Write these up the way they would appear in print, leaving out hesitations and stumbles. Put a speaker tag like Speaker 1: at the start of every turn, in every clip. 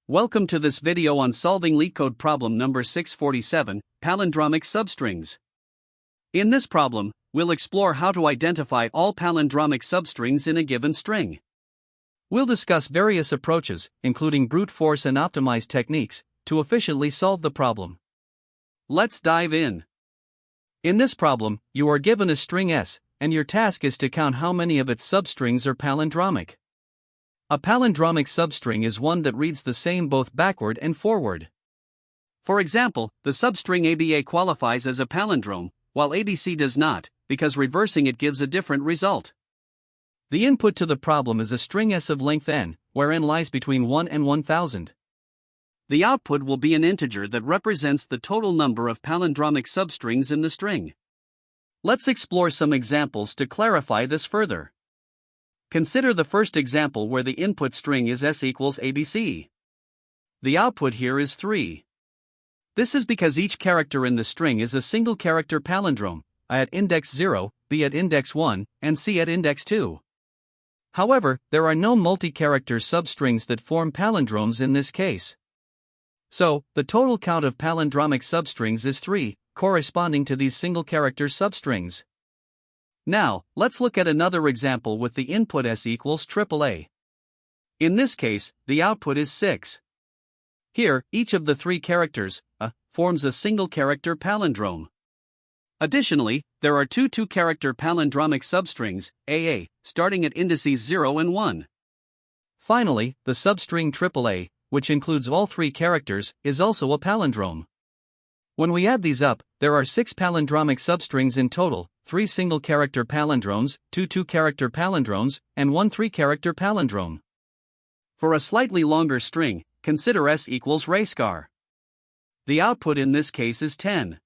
Speaker 1: Welcome to this video on solving LeetCode problem number 647, Palindromic Substrings. In this problem, we'll explore how to identify all palindromic substrings in a given string. We'll discuss various approaches, including brute force and optimized techniques, to efficiently solve the problem. Let's dive in. In this problem, you are given a string S, and your task is to count how many of its substrings are palindromic. A palindromic substring is one that reads the same both backward and forward. For example, the substring ABA qualifies as a palindrome, while ABC does not, because reversing it gives a different result. The input to the problem is a string S of length n, where n lies between 1 and 1000. The output will be an integer that represents the total number of palindromic substrings in the string. Let's explore some examples to clarify this further. Consider the first example where the input string is S equals ABC. The output here is 3. This is because each character in the string is a single character palindrome, A at index 0, B at index 1, and C at index 2. However, there are no multi-character substrings that form palindromes in this case. So, the total count of palindromic substrings is 3, corresponding to these single character substrings. Now, let's look at another example with the input S equals AAA. In this case, the output is 6. Here, each of the 3 characters, A, forms a single character palindrome. Additionally, there are two two-character palindromic substrings, AA, starting at indices 0 and 1. Finally, the substring AAA, which includes all 3 characters, is also a palindrome. When we add these up, there are 6 palindromic substrings in total, 3 single-character palindromes, 2 two-character palindromes, and 1 3-character palindrome. For a slightly longer string, consider S equals rayscar. The output in this case is 10.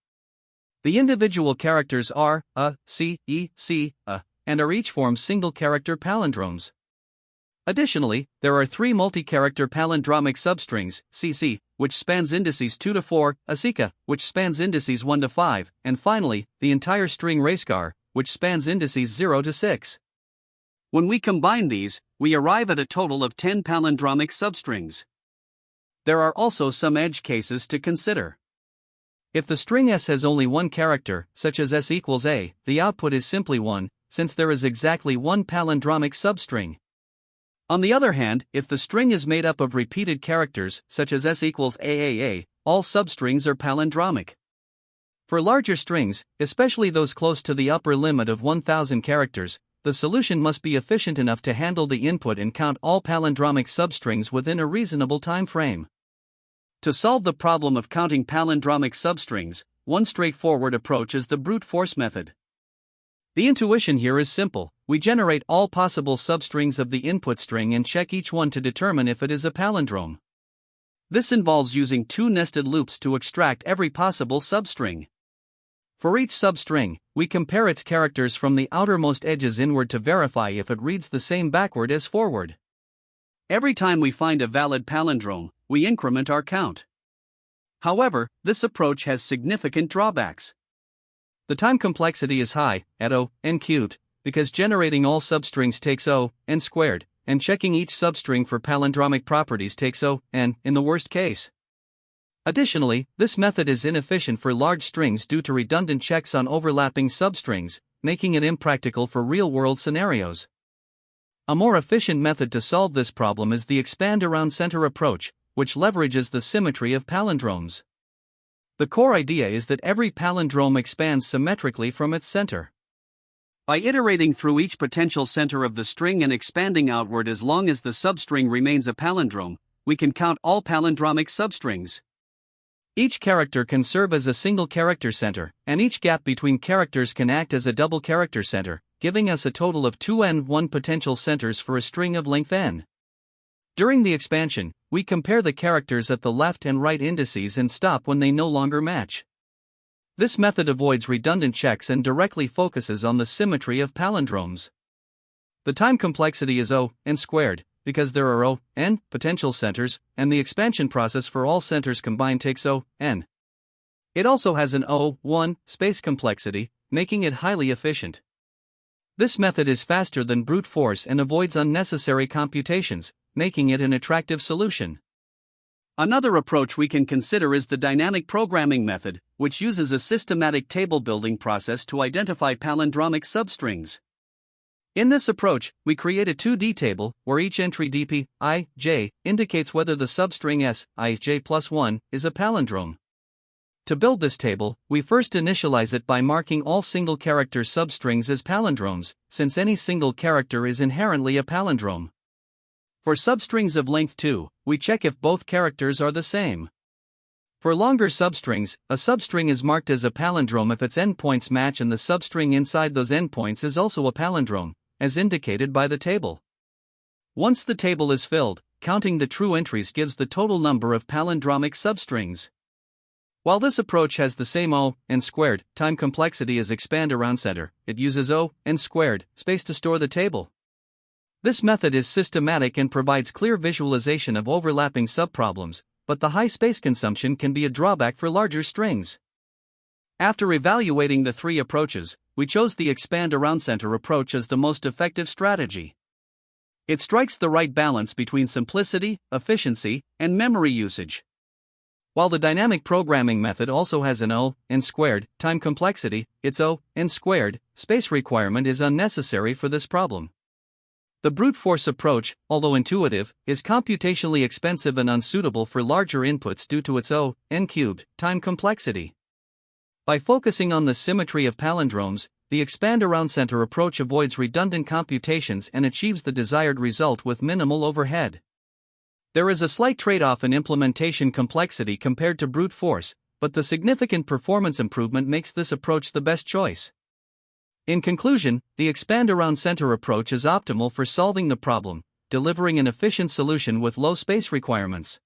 Speaker 1: The individual characters are A, C, E, C, A, and are each form single-character palindromes. Additionally, there are 3 multi-character palindromic substrings, CC, which spans indices 2 to 4, ASICA, which spans indices 1 to 5, and finally, the entire string rayscar, which spans indices 0 to 6. When we combine these, we arrive at a total of 10 palindromic substrings. There are also some edge cases to consider. If the string S has only one character, such as S equals A, the output is simply 1, since there is exactly one palindromic substring. On the other hand, if the string is made up of repeated characters, such as S equals AAA, all substrings are palindromic. For larger strings, especially those close to the upper limit of 1000 characters, the solution must be efficient enough to handle the input and count all palindromic substrings within a reasonable time frame. To solve the problem of counting palindromic substrings, one straightforward approach is the brute force method. The intuition here is simple. We generate all possible substrings of the input string and check each one to determine if it is a palindrome. This involves using 2 nested loops to extract every possible substring. For each substring, we compare its characters from the outermost edges inward to verify if it reads the same backward as forward. Every time we find a valid palindrome, we increment our count. However, this approach has significant drawbacks. The time complexity is high, at O, n cubed, because generating all substrings takes O, n squared, and checking each substring for palindromic properties takes O, n, in the worst case. Additionally, this method is inefficient for large strings due to redundant checks on overlapping substrings, making it impractical for real-world scenarios. A more efficient method to solve this problem is the expand around center approach, which leverages the symmetry of palindromes. The core idea is that every palindrome expands symmetrically from its center. By iterating through each potential center of the string and expanding outward as long as the substring remains a palindrome, we can count all palindromic substrings. Each character can serve as a single character center, and each gap between characters can act as a double character center, giving us a total of 2n1 potential centers for a string of length n. During the expansion, we compare the characters at the left and right indices and stop when they no longer match. This method avoids redundant checks and directly focuses on the symmetry of palindromes. The time complexity is O, n squared, because there are O, n potential centers, and the expansion process for all centers combined takes O, n. It also has an O, 1 space complexity, making it highly efficient. This method is faster than brute force and avoids unnecessary computations, making it an attractive solution. Another approach we can consider is the dynamic programming method, which uses a systematic table building process to identify palindromic substrings. In this approach, we create a 2D table where each entry dp, I, j indicates whether the substring s, I, j plus 1 is a palindrome. To build this table, we first initialize it by marking all single character substrings as palindromes, since any single character is inherently a palindrome. For substrings of length 2, we check if both characters are the same. For longer substrings, a substring is marked as a palindrome if its endpoints match and the substring inside those endpoints is also a palindrome, as indicated by the table. Once the table is filled, counting the true entries gives the total number of palindromic substrings. While this approach has the same O(n)² time complexity as expand around center, it uses O(n)² space to store the table. This method is systematic and provides clear visualization of overlapping subproblems, but the high space consumption can be a drawback for larger strings. After evaluating the three approaches, we chose the expand around center approach as the most effective strategy. It strikes the right balance between simplicity, efficiency, and memory usage. While the dynamic programming method also has an O(n)² time complexity, its O(n)² space requirement is unnecessary for this problem. The brute force approach, although intuitive, is computationally expensive and unsuitable for larger inputs due to its O(n)³ time complexity. By focusing on the symmetry of palindromes, the expand around center approach avoids redundant computations and achieves the desired result with minimal overhead. There is a slight trade-off in implementation complexity compared to brute force, but the significant performance improvement makes this approach the best choice. In conclusion, the expand around center approach is optimal for solving the problem, delivering an efficient solution with low space requirements.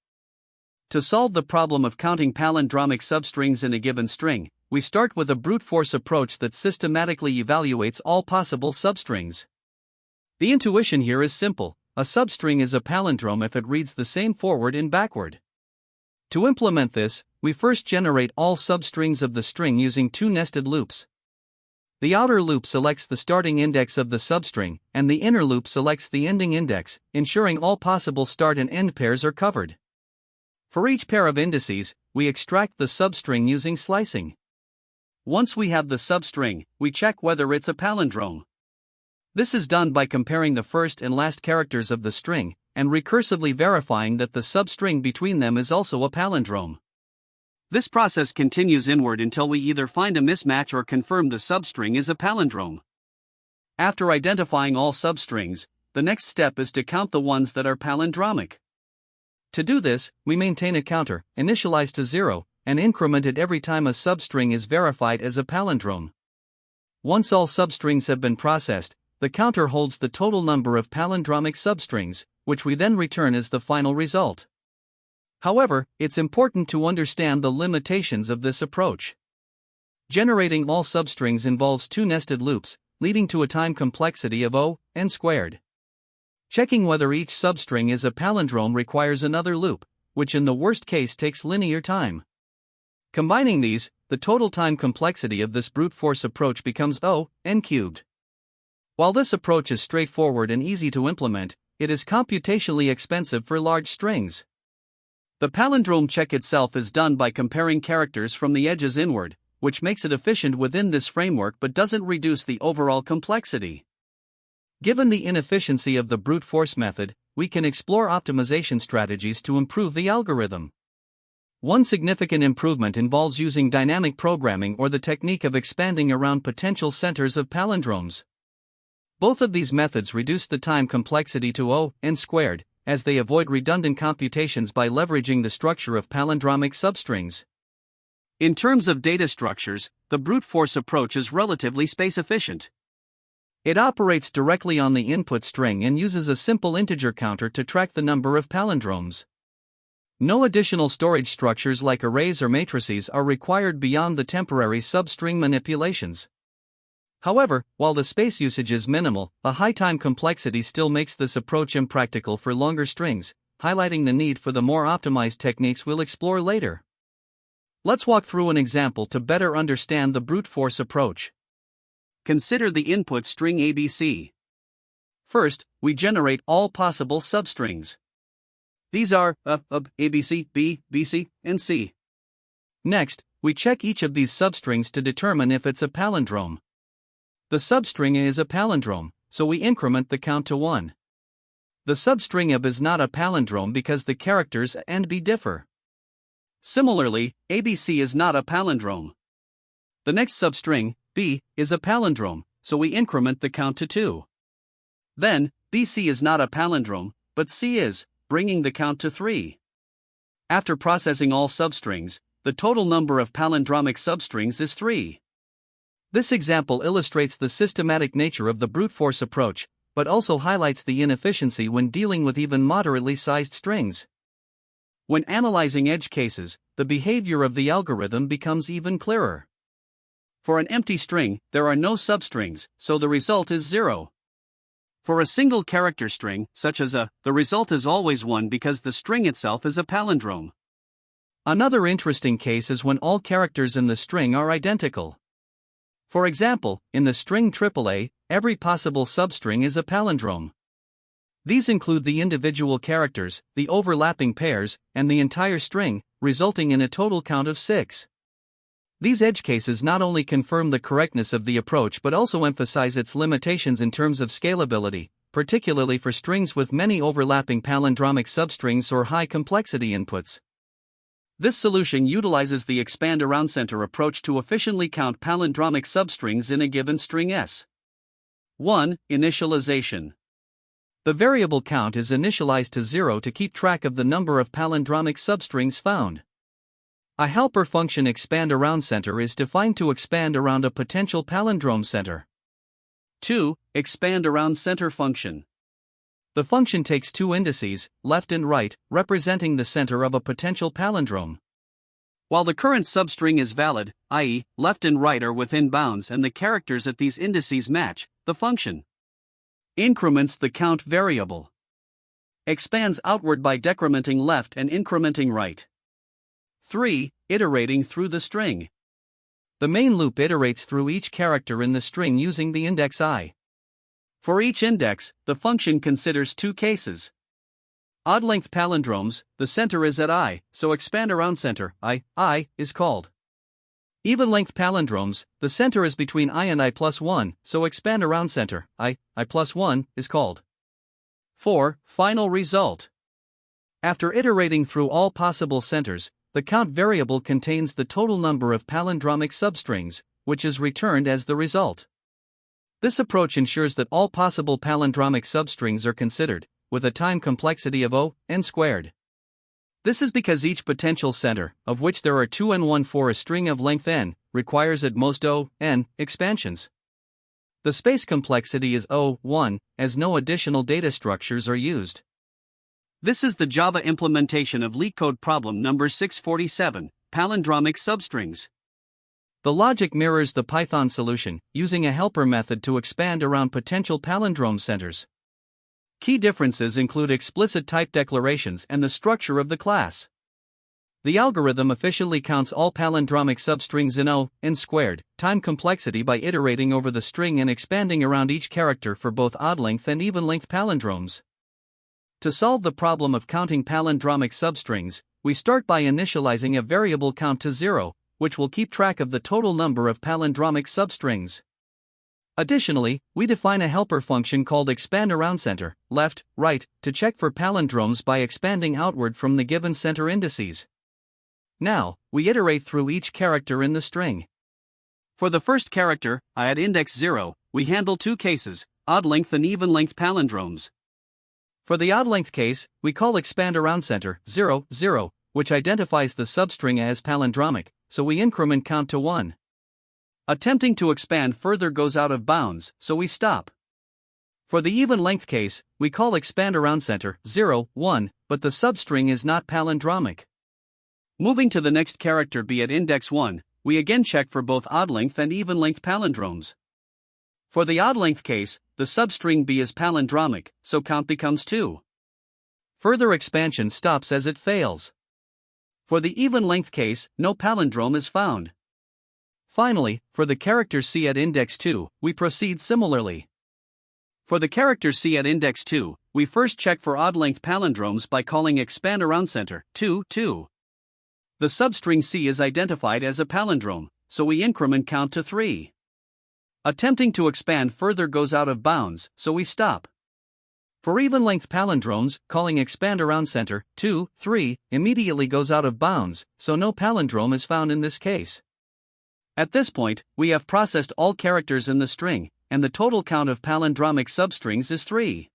Speaker 1: To solve the problem of counting palindromic substrings in a given string, we start with a brute force approach that systematically evaluates all possible substrings. The intuition here is simple: a substring is a palindrome if it reads the same forward and backward. To implement this, we first generate all substrings of the string using two nested loops. The outer loop selects the starting index of the substring, and the inner loop selects the ending index, ensuring all possible start and end pairs are covered. For each pair of indices, we extract the substring using slicing. Once we have the substring, we check whether it's a palindrome. This is done by comparing the first and last characters of the string, and recursively verifying that the substring between them is also a palindrome. This process continues inward until we either find a mismatch or confirm the substring is a palindrome. After identifying all substrings, the next step is to count the ones that are palindromic. To do this, we maintain a counter, initialized to 0, and increment it every time a substring is verified as a palindrome. Once all substrings have been processed, the counter holds the total number of palindromic substrings, which we then return as the final result. However, it's important to understand the limitations of this approach. Generating all substrings involves two nested loops, leading to a time complexity of O(n)². Checking whether each substring is a palindrome requires another loop, which in the worst case takes linear time. Combining these, the total time complexity of this brute force approach becomes O(n)³. While this approach is straightforward and easy to implement, it is computationally expensive for large strings. The palindrome check itself is done by comparing characters from the edges inward, which makes it efficient within this framework but doesn't reduce the overall complexity. Given the inefficiency of the brute force method, we can explore optimization strategies to improve the algorithm. One significant improvement involves using dynamic programming or the technique of expanding around potential centers of palindromes. Both of these methods reduce the time complexity to O(n)², as they avoid redundant computations by leveraging the structure of palindromic substrings. In terms of data structures, the brute force approach is relatively space efficient. It operates directly on the input string and uses a simple integer counter to track the number of palindromes. No additional storage structures like arrays or matrices are required beyond the temporary substring manipulations. However, while the space usage is minimal, a high time complexity still makes this approach impractical for longer strings, highlighting the need for the more optimized techniques we'll explore later. Let's walk through an example to better understand the brute force approach. Consider the input string ABC. First, we generate all possible substrings. These are A, B, C, B, B, C, and C. Next, we check each of these substrings to determine if it's a palindrome. The substring A is a palindrome, so we increment the count to 1. The substring AB is not a palindrome because the characters A and B differ. Similarly, ABC is not a palindrome. The next substring, B, is a palindrome, so we increment the count to 2. Then, BC is not a palindrome, but C is, bringing the count to 3. After processing all substrings, the total number of palindromic substrings is 3. This example illustrates the systematic nature of the brute force approach, but also highlights the inefficiency when dealing with even moderately sized strings. When analyzing edge cases, the behavior of the algorithm becomes even clearer. For an empty string, there are no substrings, so the result is 0. For a single character string, such as A, the result is always 1 because the string itself is a palindrome. Another interesting case is when all characters in the string are identical. For example, in the string AAA, every possible substring is a palindrome. These include the individual characters, the overlapping pairs, and the entire string, resulting in a total count of 6. These edge cases not only confirm the correctness of the approach but also emphasize its limitations in terms of scalability, particularly for strings with many overlapping palindromic substrings or high complexity inputs. This solution utilizes the expand around center approach to efficiently count palindromic substrings in a given string S. 1. Initialization. The variable count is initialized to 0 to keep track of the number of palindromic substrings found. A helper function expand around center is defined to expand around a potential palindrome center. 2. Expand around center function. The function takes two indices, left and right, representing the center of a potential palindrome. While the current substring is valid, i.e., left and right are within bounds and the characters at these indices match, the function increments the count variable. Expands outward by decrementing left and incrementing right. 3. Iterating through the string. The main loop iterates through each character in the string using the index I. For each index, the function considers two cases. Odd-length palindromes, the center is at I, so expand around center, I is called. Even-length palindromes, the center is between I and I plus 1, so expand around center, I plus 1, is called. 4. Final result. After iterating through all possible centers, the count variable contains the total number of palindromic substrings, which is returned as the result. This approach ensures that all possible palindromic substrings are considered, with a time complexity of n squared. This is because each potential center, of which there are 2 and 1 for a string of length n, requires at most n expansions. The space complexity is 1, as no additional data structures are used. This is the Java implementation of LeetCode problem number 647, palindromic substrings. The logic mirrors the Python solution, using a helper method to expand around potential palindrome centers. Key differences include explicit type declarations and the structure of the class. The algorithm efficiently counts all palindromic substrings in n squared time complexity by iterating over the string and expanding around each character for both odd-length and even-length palindromes. To solve the problem of counting palindromic substrings, we start by initializing a variable count to 0, which will keep track of the total number of palindromic substrings. Additionally, we define a helper function called expand around center, left, right, to check for palindromes by expanding outward from the given center indices. Now, we iterate through each character in the string. For the first character, I at index 0, we handle two cases, odd-length and even-length palindromes. For the odd-length case, we call expand around center, 0, 0, which identifies the substring as palindromic, so we increment count to 1. Attempting to expand further goes out of bounds, so we stop. For the even-length case, we call expand around center, 0, 1, but the substring is not palindromic. Moving to the next character B at index 1, we again check for both odd-length and even-length palindromes. For the odd-length case, the substring B is palindromic, so count becomes 2. Further expansion stops as it fails. For the even-length case, no palindrome is found. Finally, for the character C at index 2, we proceed similarly. For the character C at index 2, we first check for odd-length palindromes by calling expand around center 2, 2. The substring C is identified as a palindrome, so we increment count to 3. Attempting to expand further goes out of bounds, so we stop. For even-length palindromes, calling expand around center 2, 3 immediately goes out of bounds, so no palindrome is found in this case. At this point, we have processed all characters in the string, and the total count of palindromic substrings is 3.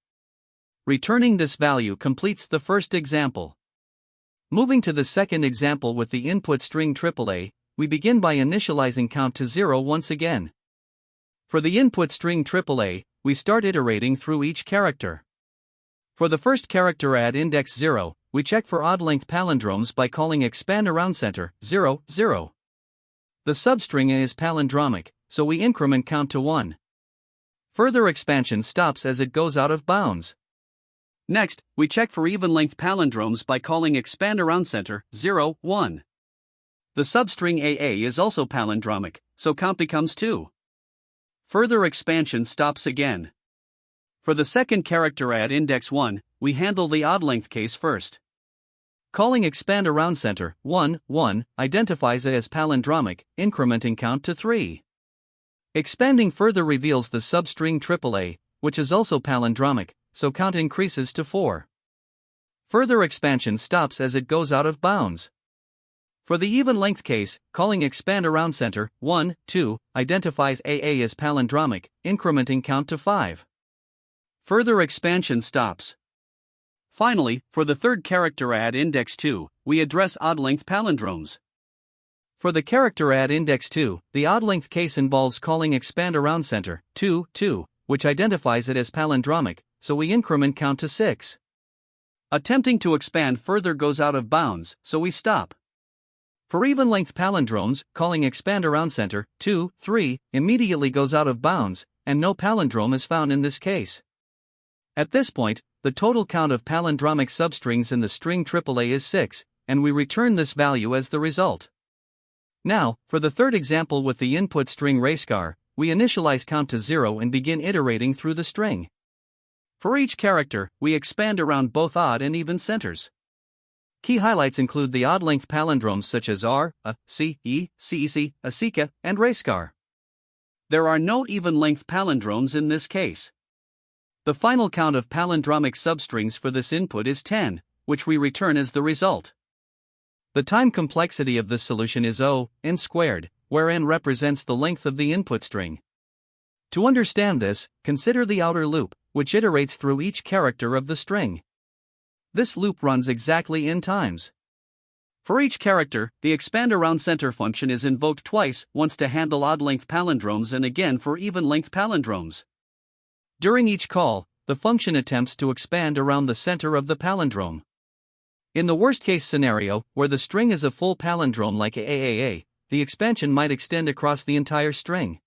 Speaker 1: Returning this value completes the first example. Moving to the second example with the input string AAA, we begin by initializing count to 0 once again. For the input string AAA, we start iterating through each character. For the first character at index 0, we check for odd-length palindromes by calling expand around center 0, 0. The substring A is palindromic, so we increment count to 1. Further expansion stops as it goes out of bounds. Next, we check for even-length palindromes by calling expand around center 0, 1. The substring AA is also palindromic, so count becomes 2. Further expansion stops again. For the second character at index 1, we handle the odd-length case first. Calling expand around center 1, 1 identifies it as palindromic, incrementing count to 3. Expanding further reveals the substring AAA, which is also palindromic, so count increases to 4. Further expansion stops as it goes out of bounds. For the even-length case, calling expand around center 1, 2 identifies AA as palindromic, incrementing count to 5. Further expansion stops. Finally, for the third character at index 2, we address odd-length palindromes. For the character at index 2, the odd-length case involves calling expand around center 2, 2, which identifies it as palindromic, so we increment count to 6. Attempting to expand further goes out of bounds, so we stop. For even-length palindromes, calling expand around center 2, 3 immediately goes out of bounds, and no palindrome is found in this case. At this point, the total count of palindromic substrings in the string AAA is 6, and we return this value as the result. Now, for the third example with the input string racecar, we initialize count to 0 and begin iterating through the string. For each character, we expand around both odd and even centers. Key highlights include the odd-length palindromes such as R, A, C, E, CEC, ASICA, and racecar. There are no even-length palindromes in this case. The final count of palindromic substrings for this input is 10, which we return as the result. The time complexity of this solution is O, n squared, where n represents the length of the input string. To understand this, consider the outer loop, which iterates through each character of the string. This loop runs exactly n times. For each character, the expand around center function is invoked twice, once to handle odd-length palindromes and again for even-length palindromes. During each call, the function attempts to expand around the center of the palindrome. In the worst-case scenario, where the string is a full palindrome like AAA, the expansion might extend across the entire string.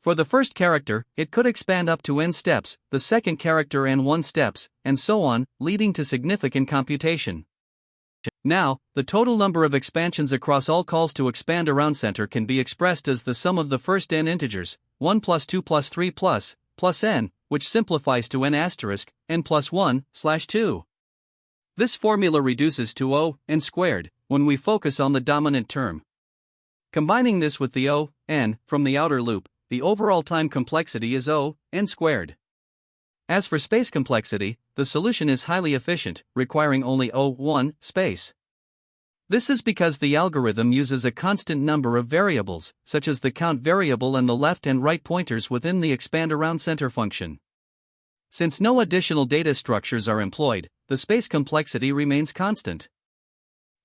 Speaker 1: For the first character, it could expand up to n steps, the second character n1 steps, and so on, leading to significant computation. Now, the total number of expansions across all calls to expand around center can be expressed as the sum of the first n integers, 1 plus 2 plus 3 plus n, which simplifies to n asterisk, n plus 1, / 2. This formula reduces to O, n squared, when we focus on the dominant term. Combining this with the O, n, from the outer loop, the overall time complexity is O, n squared. As for space complexity, the solution is highly efficient, requiring only O1 space. This is because the algorithm uses a constant number of variables, such as the count variable and the left and right pointers within the expand around center function. Since no additional data structures are employed, the space complexity remains constant.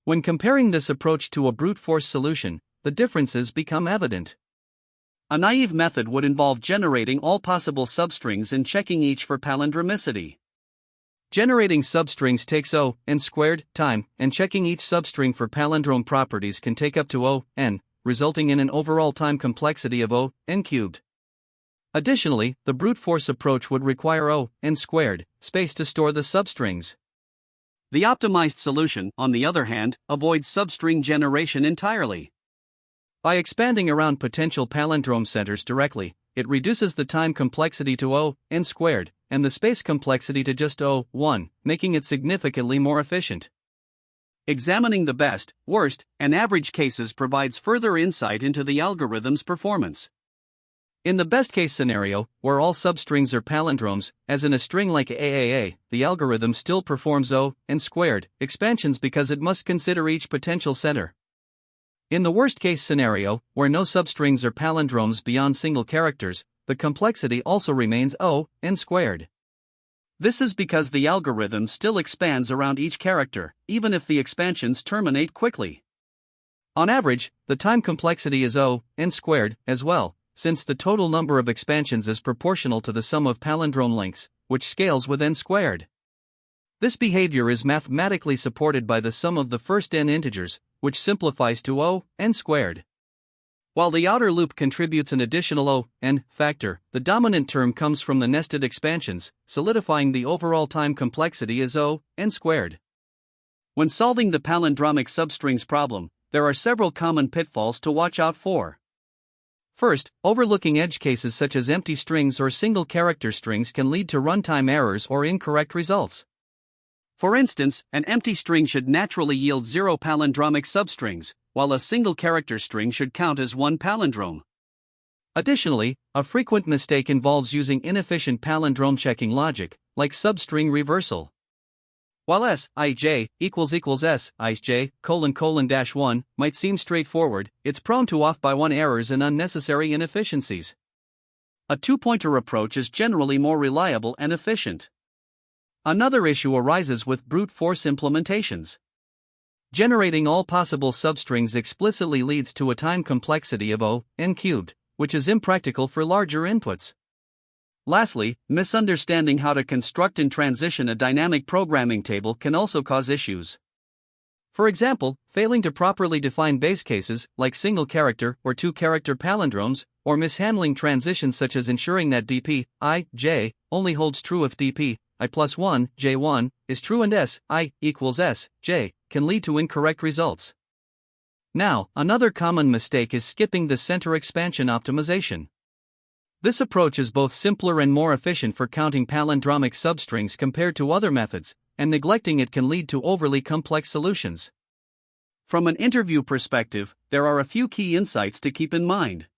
Speaker 1: When comparing this approach to a brute force solution, the differences become evident. A naive method would involve generating all possible substrings and checking each for palindromicity. Generating substrings takes O, n squared, time, and checking each substring for palindrome properties can take up to O, n, resulting in an overall time complexity of O, n cubed. Additionally, the brute force approach would require O, n squared, space to store the substrings. The optimized solution, on the other hand, avoids substring generation entirely. By expanding around potential palindrome centers directly, it reduces the time complexity to O, n squared, and the space complexity to just O(1), making it significantly more efficient. Examining the best, worst, and average cases provides further insight into the algorithm's performance. In the best-case scenario, where all substrings are palindromes, as in a string like AAA, the algorithm still performs O(n)² expansions because it must consider each potential center. In the worst-case scenario, where no substrings are palindromes beyond single characters, the complexity also remains O(n)². This is because the algorithm still expands around each character, even if the expansions terminate quickly. On average, the time complexity is O(n)² as well, since the total number of expansions is proportional to the sum of palindrome lengths, which scales with n². This behavior is mathematically supported by the sum of the first n integers, which simplifies to O(n²). While the outer loop contributes an additional O(n) factor, the dominant term comes from the nested expansions, solidifying the overall time complexity as O(n²). When solving the palindromic substrings problem, there are several common pitfalls to watch out for. First, overlooking edge cases such as empty strings or single character strings can lead to runtime errors or incorrect results. For instance, an empty string should naturally yield 0 palindromic substrings, while a single character string should count as 1 palindrome. Additionally, a frequent mistake involves using inefficient palindrome checking logic, like substring reversal. While Sij equals Sij:1 might seem straightforward, it's prone to off-by-1 errors and unnecessary inefficiencies. A two-pointer approach is generally more reliable and efficient. Another issue arises with brute force implementations. Generating all possible substrings explicitly leads to a time complexity of O(n³), which is impractical for larger inputs. Lastly, misunderstanding how to construct and transition a dynamic programming table can also cause issues. For example, failing to properly define base cases, like single character or two character palindromes, or mishandling transitions such as ensuring that dp I(j) only holds true if dp I+1 j1 is true and Si equals Sj can lead to incorrect results. Now, another common mistake is skipping the center expansion optimization. This approach is both simpler and more efficient for counting palindromic substrings compared to other methods, and neglecting it can lead to overly complex solutions. From an interview perspective, there are a few key insights to keep in mind.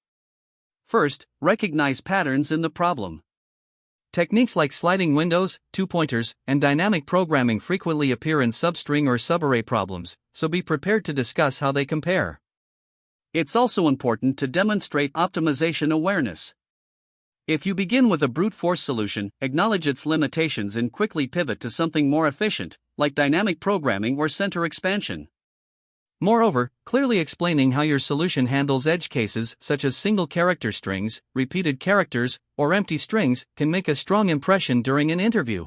Speaker 1: First, recognize patterns in the problem. Techniques like sliding windows, two-pointers, and dynamic programming frequently appear in substring or subarray problems, so be prepared to discuss how they compare. It's also important to demonstrate optimization awareness. If you begin with a brute force solution, acknowledge its limitations and quickly pivot to something more efficient, like dynamic programming or center expansion. Moreover, clearly explaining how your solution handles edge cases such as single character strings, repeated characters, or empty strings can make a strong impression during an interview.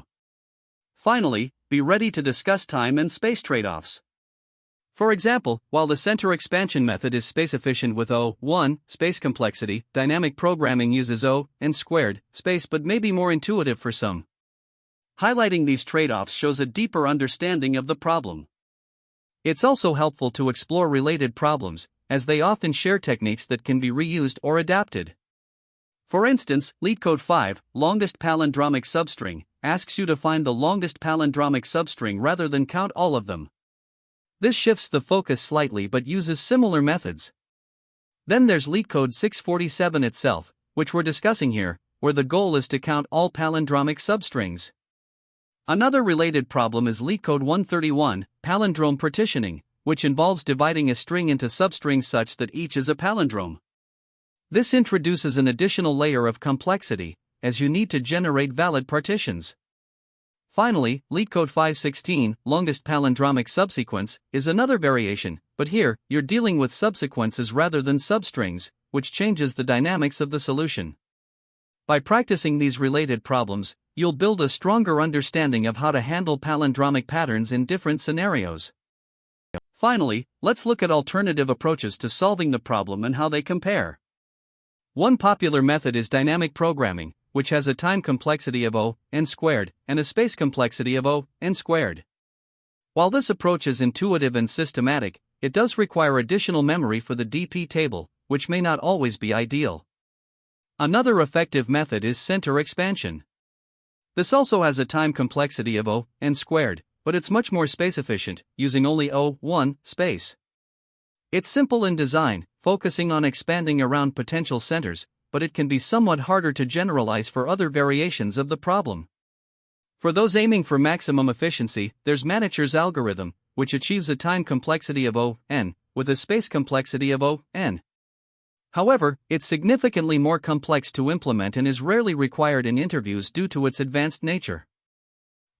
Speaker 1: Finally, be ready to discuss time and space trade-offs. For example, while the center expansion method is space efficient with O(1) space complexity, dynamic programming uses O(n)² space but may be more intuitive for some. Highlighting these trade-offs shows a deeper understanding of the problem. It's also helpful to explore related problems, as they often share techniques that can be reused or adapted. For instance, LeetCode 5, longest palindromic substring, asks you to find the longest palindromic substring rather than count all of them. This shifts the focus slightly but uses similar methods. Then there's LeetCode 647 itself, which we're discussing here, where the goal is to count all palindromic substrings. Another related problem is LeetCode 131, palindrome partitioning, which involves dividing a string into substrings such that each is a palindrome. This introduces an additional layer of complexity, as you need to generate valid partitions. Finally, LeetCode 516, longest palindromic subsequence, is another variation, but here, you're dealing with subsequences rather than substrings, which changes the dynamics of the solution. By practicing these related problems, you'll build a stronger understanding of how to handle palindromic patterns in different scenarios. Finally, let's look at alternative approaches to solving the problem and how they compare. One popular method is dynamic programming, which has a time complexity of O(n)² and a space complexity of O(n)². While this approach is intuitive and systematic, it does require additional memory for the DP table, which may not always be ideal. Another effective method is center expansion. This also has a time complexity of O(n) squared, but it's much more space efficient, using only O(1) space. It's simple in design, focusing on expanding around potential centers, but it can be somewhat harder to generalize for other variations of the problem. For those aiming for maximum efficiency, there's Manicher's algorithm, which achieves a time complexity of O(n) with a space complexity of O(n). However, it's significantly more complex to implement and is rarely required in interviews due to its advanced nature.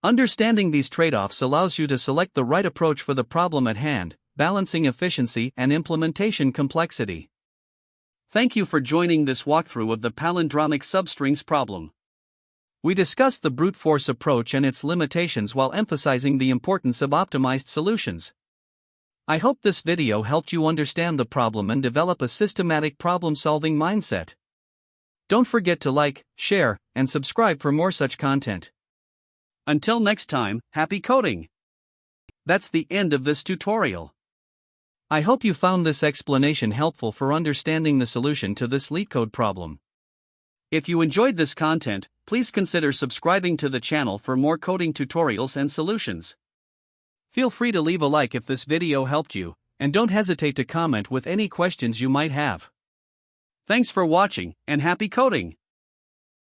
Speaker 1: Understanding these trade-offs allows you to select the right approach for the problem at hand, balancing efficiency and implementation complexity. Thank you for joining this walkthrough of the palindromic substrings problem. We discussed the brute force approach and its limitations while emphasizing the importance of optimized solutions. I hope this video helped you understand the problem and develop a systematic problem-solving mindset. Don't forget to like, share, and subscribe for more such content. Until next time, happy coding! That's the end of this tutorial. I hope you found this explanation helpful for understanding the solution to this LeetCode problem. If you enjoyed this content, please consider subscribing to the channel for more coding tutorials and solutions. Feel free to leave a like if this video helped you, and don't hesitate to comment with any questions you might have. Thanks for watching, and happy coding!